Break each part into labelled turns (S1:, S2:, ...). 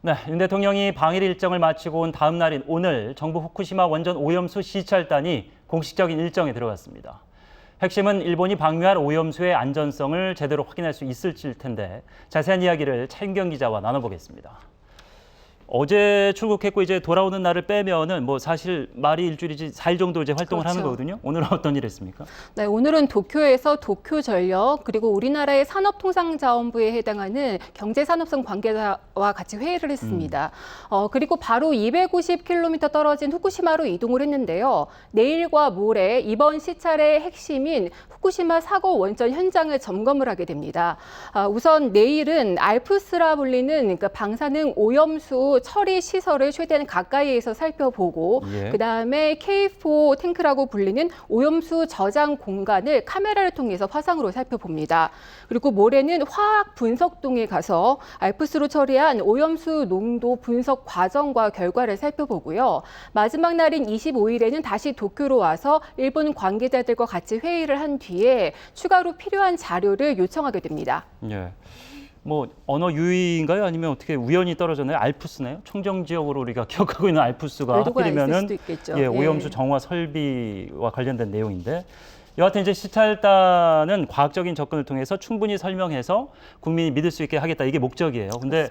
S1: 네, 윤 대통령이 방일 일정을 마치고 온 다음 날인 오늘 정부 후쿠시마 원전 오염수 시찰단이 공식적인 일정에 들어갔습니다. 핵심은 일본이 방류할 오염수의 안전성을 제대로 확인할 수 있을지일 텐데 자세한 이야기를 차윤경 기자와 나눠보겠습니다. 어제 출국했고 이제 돌아오는 날을 빼면은 뭐 사실 말이 일주일이지 4일 정도 이제 활동을 하는 거거든요. 오늘은 어떤 일 했습니까?
S2: 네, 오늘은 도쿄에서 도쿄전력 그리고 우리나라의 산업통상자원부에 해당하는 경제산업성 관계자와 같이 회의를 했습니다. 그리고 바로 250km 떨어진 후쿠시마로 이동을 했는데요. 내일과 모레 이번 시찰의 핵심인 후쿠시마 사고 원전 현장을 점검을 하게 됩니다. 우선 내일은 알프스라 불리는 그 방사능 오염수 처리 시설을 최대한 가까이에서 살펴보고 그다음에 K4 탱크라고 불리는 오염수 저장 공간을 카메라를 통해서 화상으로 살펴봅니다. 그리고 모레는 화학 분석동에 가서 알프스로 처리한 오염수 농도 분석 과정과 결과를 살펴보고요. 마지막 날인 25일에는 다시 도쿄로 와서 일본 관계자들과 같이 회의를 한 뒤에 추가로 필요한 자료를 요청하게 됩니다.
S1: 예. 뭐 언어 유희인가요? 아니면 어떻게 우연히 떨어졌나요? 알프스네요. 청정 지역으로 우리가 기억하고 있는 알프스가 하필이면은 오염수 정화 설비와 관련된 내용인데 여하튼 이제 시찰단은 과학적인 접근을 통해서 충분히 설명해서 국민이 믿을 수 있게 하겠다 이게 목적이에요. 근데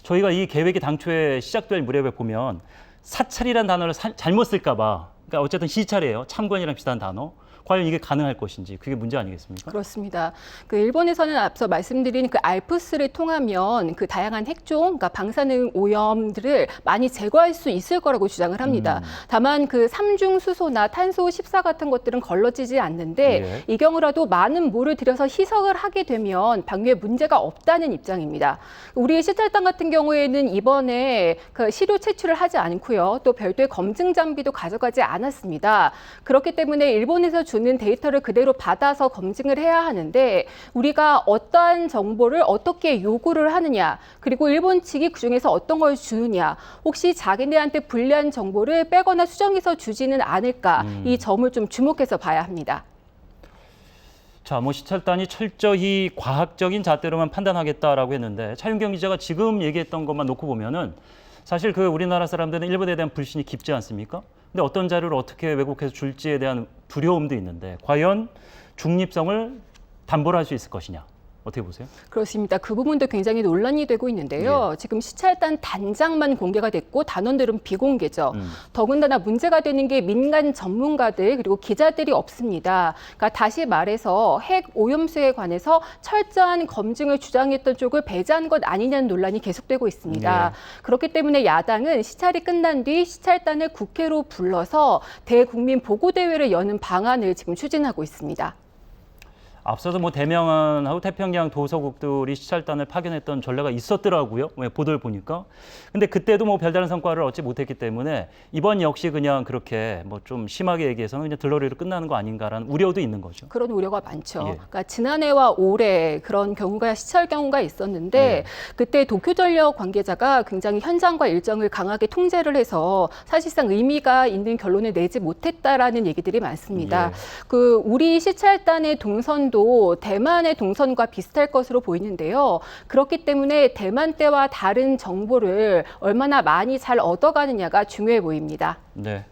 S1: 저희가 이 계획이 당초에 시작될 무렵에 보면 사찰이란 단어를 잘못 쓸까 봐 그러니까 어쨌든 시찰이에요. 참관이랑 비슷한 단어. 과연 이게 가능할 것인지 그게 문제 아니겠습니까?
S2: 그렇습니다. 그 일본에서는 앞서 말씀드린 그 알프스를 통하면 그 다양한 핵종, 그러니까 방사능 오염들을 많이 제거할 수 있을 거라고 주장을 합니다. 다만 그 삼중수소나 탄소 14 같은 것들은 걸러지지 않는데 이 경우라도 많은 물을 들여서 희석을 하게 되면 방류에 문제가 없다는 입장입니다. 우리 시찰단 같은 경우에는 이번에 그 시료 채취를 하지 않고요. 또 별도의 검증 장비도 가져가지 않았습니다. 그렇기 때문에 일본에서 주는 데이터를 그대로 받아서 검증을 해야 하는데 우리가 어떠한 정보를 어떻게 요구를 하느냐 그리고 일본 측이 그중에서 어떤 걸 주느냐 혹시 자기네한테 불리한 정보를 빼거나 수정해서 주지는 않을까 이 점을 좀 주목해서 봐야 합니다.
S1: 자, 뭐 시찰단이 철저히 과학적인 잣대로만 판단하겠다라고 했는데 차윤경 기자가 지금 얘기했던 것만 놓고 보면은 사실 그 우리나라 사람들은 일본에 대한 불신이 깊지 않습니까? 근데 어떤 자료를 어떻게 왜곡해서 줄지에 대한 두려움도 있는데 과연 중립성을 담보를 할 수 있을 것이냐? 어떻게 보세요?
S2: 그렇습니다. 그 부분도 굉장히 논란이 되고 있는데요. 지금 시찰단 단장만 공개가 됐고 단원들은 비공개죠. 더군다나 문제가 되는 게 민간 전문가들 그리고 기자들이 없습니다. 그러니까 다시 말해서 핵 오염수에 관해서 철저한 검증을 주장했던 쪽을 배제한 것 아니냐는 논란이 계속되고 있습니다. 그렇기 때문에 야당은 시찰이 끝난 뒤 시찰단을 국회로 불러서 대국민 보고대회를 여는 방안을 지금 추진하고 있습니다.
S1: 앞서도 뭐 대명안하고 태평양 도서국들이 시찰단을 파견했던 전례가 있었더라고요. 보도를 보니까. 근데 그때도 뭐 별다른 성과를 얻지 못했기 때문에 이번 역시 그냥 그렇게 뭐 좀 심하게 얘기해서는 그냥 들러리로 끝나는 거 아닌가라는 우려도 있는 거죠.
S2: 그런 우려가 많죠. 그러니까 지난해와 올해 그런 경우가 시찰 경우가 있었는데 그때 도쿄전력 관계자가 굉장히 현장과 일정을 강하게 통제를 해서 사실상 의미가 있는 결론을 내지 못했다라는 얘기들이 많습니다. 그 우리 시찰단의 동선도 대만의 동선과 비슷할 것으로 보이는데요. 그렇기 때문에 대만 때와 다른 정보를 얼마나 많이 잘 얻어가느냐가 중요해 보입니다.
S1: 네.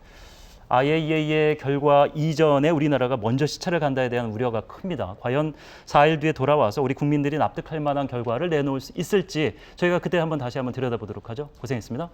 S1: IAEA의 결과 이전에 우리나라가 먼저 시찰을 간다에 대한 우려가 큽니다. 과연 4일 뒤에 돌아와서 우리 국민들이 납득할 만한 결과를 내놓을 수 있을지 저희가 그때 다시 한번 들여다보도록 하죠. 고생했습니다.